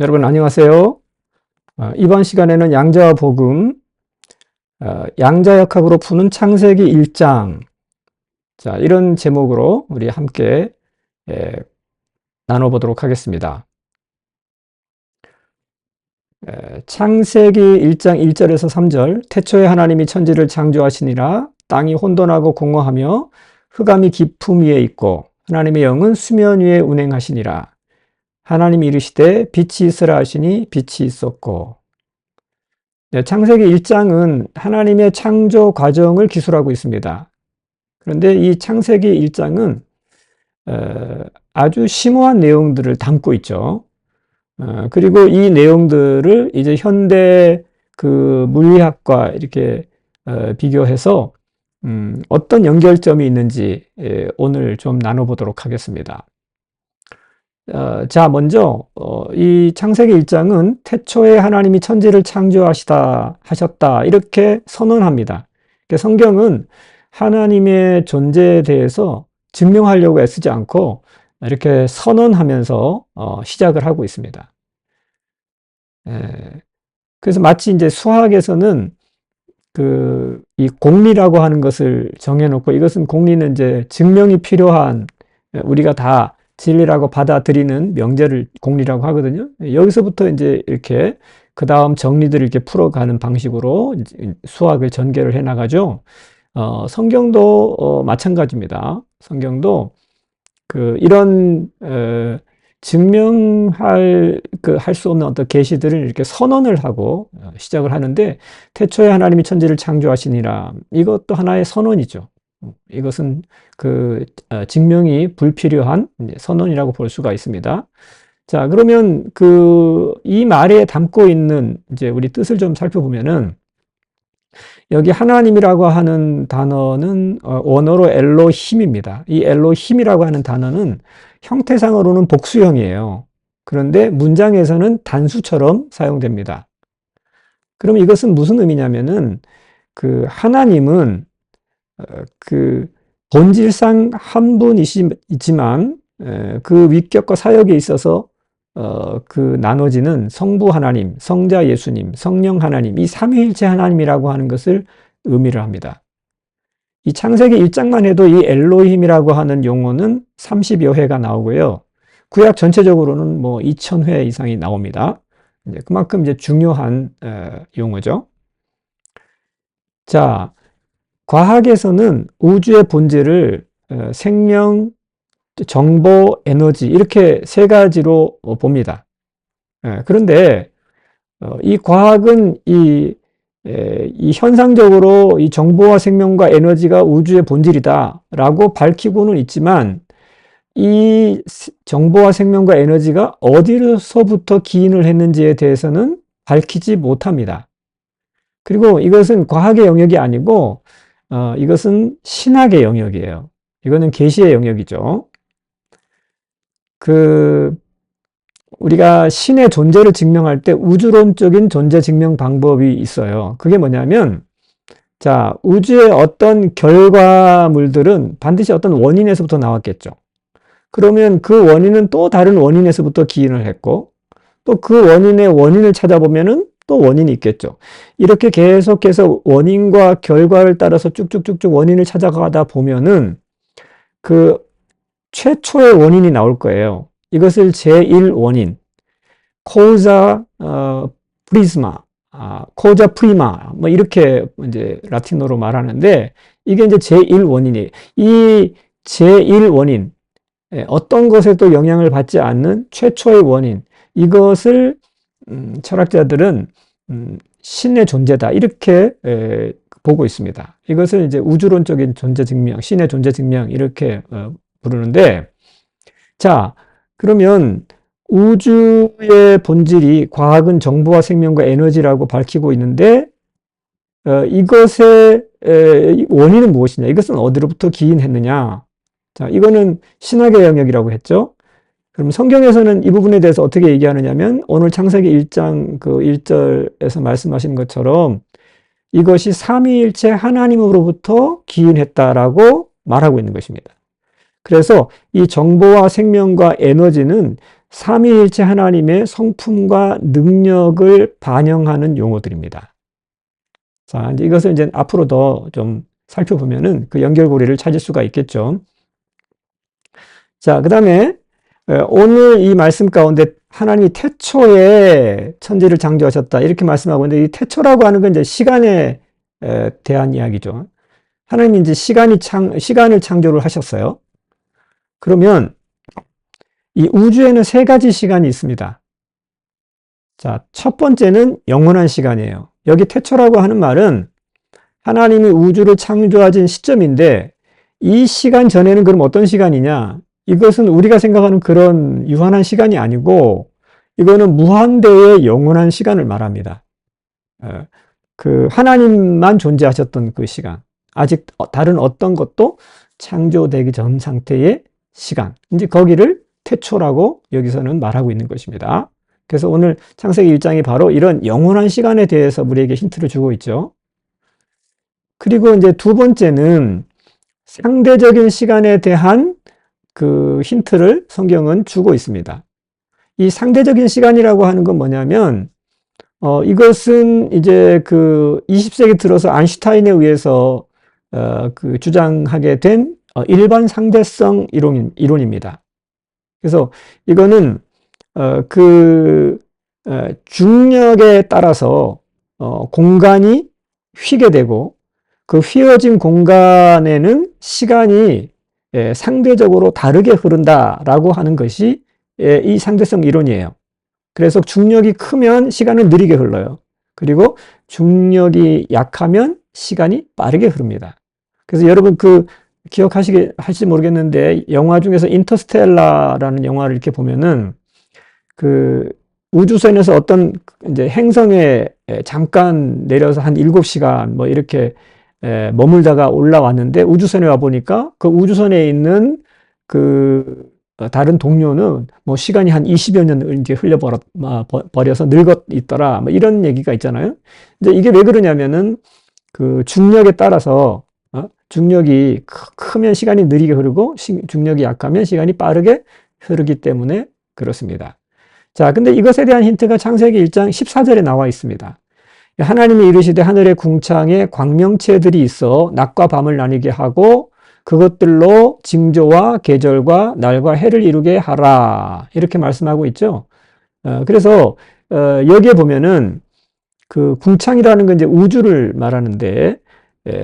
여러분 안녕하세요. 이번 시간에는 양자와 복음, 양자역학으로 푸는 창세기 1장, 자, 이런 제목으로 우리 함께 나눠보도록 하겠습니다. 창세기 1장 1절에서 3절, 태초에 하나님이 천지를 창조하시니라. 땅이 혼돈하고 공허하며 흑암이 깊음 위에 있고 하나님의 영은 수면 위에 운행하시니라. 하나님이 이르시되 빛이 있으라 하시니 빛이 있었고. 창세기 1장은 하나님의 창조 과정을 기술하고 있습니다. 그런데 이 창세기 1장은 아주 심오한 내용들을 담고 있죠. 그리고 이 내용들을 이제 현대 그 물리학과 이렇게 비교해서 어떤 연결점이 있는지 오늘 좀 나눠보도록 하겠습니다. 자, 먼저 이 창세기 1장은 태초에 하나님이 천지를 하셨다 이렇게 선언합니다. 그러니까 성경은 하나님의 존재에 대해서 증명하려고 애쓰지 않고 이렇게 선언하면서 시작을 하고 있습니다. 그래서 마치 이제 수학에서는 이 공리라고 하는 것을 정해놓고, 이것은 공리는 이제 증명이 필요한, 우리가 다 진리라고 받아들이는 명제를 공리라고 하거든요. 여기서부터 이제 이렇게 그 다음 정리들을 이렇게 풀어가는 방식으로 수학을 전개를 해 나가죠. 성경도 마찬가지입니다. 성경도 이런 증명할 할 수 없는 어떤 계시들을 이렇게 선언을 하고 시작을 하는데, 태초에 하나님이 천지를 창조하시니라, 이것도 하나의 선언이죠. 이것은 증명이 불필요한 선언이라고 볼 수가 있습니다. 자, 그러면 이 말에 담고 있는 이제 우리 뜻을 좀 살펴보면은, 여기 하나님이라고 하는 단어는 원어로 엘로힘입니다. 이 엘로힘이라고 하는 단어는 형태상으로는 복수형이에요. 그런데 문장에서는 단수처럼 사용됩니다. 그럼 이것은 무슨 의미냐면은, 하나님은 본질상 한 분이시지만 그 위격과 사역에 있어서 나눠지는 성부 하나님, 성자 예수님, 성령 하나님, 이 삼위일체 하나님이라고 하는 것을 의미를 합니다. 이 창세기 1장만 해도 이 엘로힘이라고 하는 용어는 30여 회가 나오고요. 구약 전체적으로는 뭐 2000회 이상이 나옵니다. 그만큼 이제 중요한 용어죠. 자, 과학에서는 우주의 본질을 생명, 정보, 에너지 이렇게 세 가지로 봅니다. 그런데 이 과학은 이 현상적으로 이 정보와 생명과 에너지가 우주의 본질이다라고 밝히고는 있지만, 이 정보와 생명과 에너지가 어디서부터 기인을 했는지에 대해서는 밝히지 못합니다. 그리고 이것은 과학의 영역이 아니고 이것은 신학의 영역이에요. 이거는 계시의 영역이죠. 우리가 신의 존재를 증명할 때 우주론적인 존재 증명 방법이 있어요. 그게 뭐냐면, 자, 우주의 어떤 결과물들은 반드시 어떤 원인에서부터 나왔겠죠. 그러면 그 원인은 또 다른 원인에서부터 기인을 했고, 또 그 원인의 원인을 찾아보면은 또 원인이 있겠죠. 이렇게 계속해서 원인과 결과를 따라서 쭉쭉쭉쭉 원인을 찾아가다 보면은 최초의 원인이 나올 거예요. 이것을 제1원인, 코자 프리스마, 코자 프리마, 뭐 이렇게 이제 라틴어로 말하는데, 이게 이제 제1원인이에요. 이 제1원인, 어떤 것에도 영향을 받지 않는 최초의 원인, 이것을 철학자들은 신의 존재다 이렇게 보고 있습니다. 이것을 이제 우주론적인 존재 증명, 신의 존재 증명 이렇게 부르는데, 자, 그러면 우주의 본질이 과학은 정보와 생명과 에너지라고 밝히고 있는데, 이것의 원인은 무엇이냐? 이것은 어디로부터 기인했느냐? 자, 이거는 신학의 영역이라고 했죠. 그럼 성경에서는 이 부분에 대해서 어떻게 얘기하느냐면, 오늘 창세기 1장 1절에서 말씀하신 것처럼 이것이 삼위일체 하나님으로부터 기인했다라고 말하고 있는 것입니다. 그래서 이 정보와 생명과 에너지는 삼위일체 하나님의 성품과 능력을 반영하는 용어들입니다. 자, 이제 이것을 이제 앞으로 더 좀 살펴보면은 그 연결고리를 찾을 수가 있겠죠. 자, 그 다음에 오늘 이 말씀 가운데 하나님이 태초에 천지를 창조하셨다 이렇게 말씀하고 있는데, 이 태초라고 하는 건 이제 시간에 대한 이야기죠. 하나님이 이제 시간을 창조를 하셨어요. 그러면 이 우주에는 세 가지 시간이 있습니다. 자, 첫 번째는 영원한 시간이에요. 여기 태초라고 하는 말은 하나님이 우주를 창조하신 시점인데, 이 시간 전에는 그럼 어떤 시간이냐? 이것은 우리가 생각하는 그런 유한한 시간이 아니고, 이거는 무한대의 영원한 시간을 말합니다. 그 하나님만 존재하셨던 그 시간, 아직 다른 어떤 것도 창조되기 전 상태의 시간, 이제 거기를 태초라고 여기서는 말하고 있는 것입니다. 그래서 오늘 창세기 1장이 바로 이런 영원한 시간에 대해서 우리에게 힌트를 주고 있죠. 그리고 이제 두 번째는 상대적인 시간에 대한 그 힌트를 성경은 주고 있습니다. 이 상대적인 시간이라고 하는 건 뭐냐면, 이것은 이제 그 20세기 들어서 아인슈타인에 의해서 그 주장하게 된 일반 상대성 이론입니다. 그래서 이거는 중력에 따라서 공간이 휘게 되고, 그 휘어진 공간에는 시간이 상대적으로 다르게 흐른다라고 하는 것이 이 상대성 이론이에요. 그래서 중력이 크면 시간은 느리게 흘러요. 그리고 중력이 약하면 시간이 빠르게 흐릅니다. 그래서 여러분 기억하실지 모르겠는데, 영화 중에서 인터스텔라라는 영화를 이렇게 보면은 그 우주선에서 어떤 이제 행성에 잠깐 내려서 한 7시간 뭐 이렇게 머물다가 올라왔는데, 우주선에 와 보니까 그 우주선에 있는 그 다른 동료는 뭐 시간이 한 20여 년을 이제 흘려버려서 늙어 있더라, 뭐 이런 얘기가 있잖아요. 이제 이게 왜 그러냐면은 그 중력에 따라서 중력이 크면 시간이 느리게 흐르고 중력이 약하면 시간이 빠르게 흐르기 때문에 그렇습니다. 자, 근데 이것에 대한 힌트가 창세기 1장 14절에 나와 있습니다. 하나님이 이르시되 하늘의 궁창에 광명체들이 있어 낮과 밤을 나뉘게 하고 그것들로 징조와 계절과 날과 해를 이루게 하라, 이렇게 말씀하고 있죠. 그래서 여기에 보면은 그 궁창이라는 건 이제 우주를 말하는데,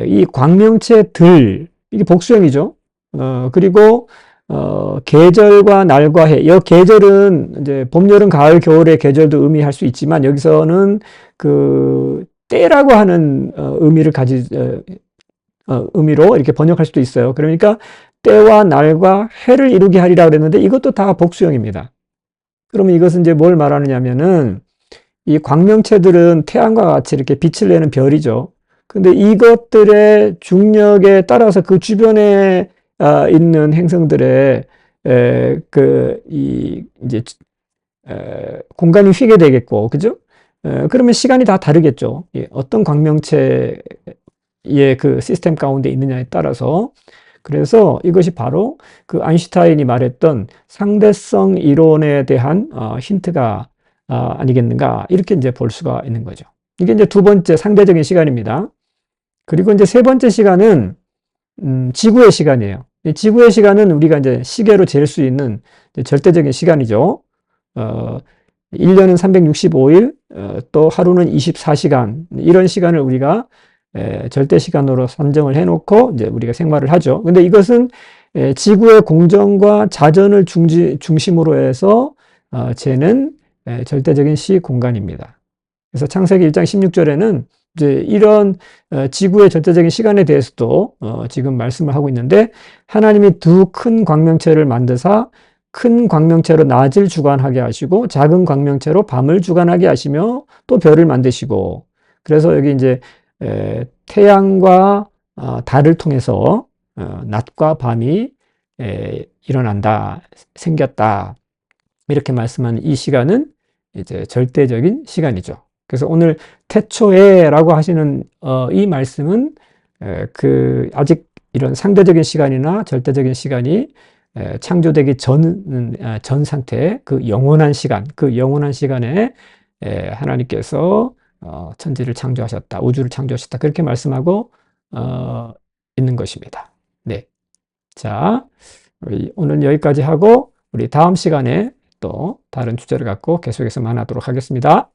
이 광명체들, 이게 복수형이죠. 그리고 계절과 날과 해. 이 계절은 이제 봄, 여름, 가을, 겨울의 계절도 의미할 수 있지만, 여기서는 그 때라고 하는 의미로 이렇게 번역할 수도 있어요. 그러니까 때와 날과 해를 이루게 하리라 그랬는데, 이것도 다 복수형입니다. 그러면 이것은 이제 뭘 말하느냐면은, 이 광명체들은 태양과 같이 이렇게 빛을 내는 별이죠. 근데 이것들의 중력에 따라서 그 주변에 있는 행성들의 이제 공간이 휘게 되겠고, 그죠? 그러면 시간이 다 다르겠죠. 어떤 광명체의 그 시스템 가운데 있느냐에 따라서. 그래서 이것이 바로 그 아인슈타인이 말했던 상대성 이론에 대한 힌트가 아니겠는가, 이렇게 이제 볼 수가 있는 거죠. 이게 이제 두 번째 상대적인 시간입니다. 그리고 이제 세 번째 시간은 지구의 시간이에요. 지구의 시간은 우리가 이제 시계로 잴 수 있는 절대적인 시간이죠. 1년은 365일, 또 하루는 24시간, 이런 시간을 우리가 절대 시간으로 산정을 해놓고 이제 우리가 생활을 하죠. 근데 이것은 지구의 공정과 자전을 중심으로 해서 재는 절대적인 시 공간입니다. 그래서 창세기 1장 16절에는 이제 이런 지구의 절대적인 시간에 대해서도 지금 말씀을 하고 있는데, 하나님이 두 큰 광명체를 만드사 큰 광명체로 낮을 주관하게 하시고 작은 광명체로 밤을 주관하게 하시며 또 별을 만드시고, 그래서 여기 이제 태양과 달을 통해서 낮과 밤이 일어난다, 생겼다, 이렇게 말씀하는 이 시간은 이제 절대적인 시간이죠. 그래서 오늘 태초에라고 하시는 이 말씀은 아직 이런 상대적인 시간이나 절대적인 시간이 창조되기 전 상태, 그 영원한 시간, 그 영원한 시간에 하나님께서 천지를 창조하셨다, 우주를 창조하셨다, 그렇게 말씀하고 있는 것입니다. 네. 자, 오늘 여기까지 하고 우리 다음 시간에 또 다른 주제를 갖고 계속해서 만나도록 하겠습니다.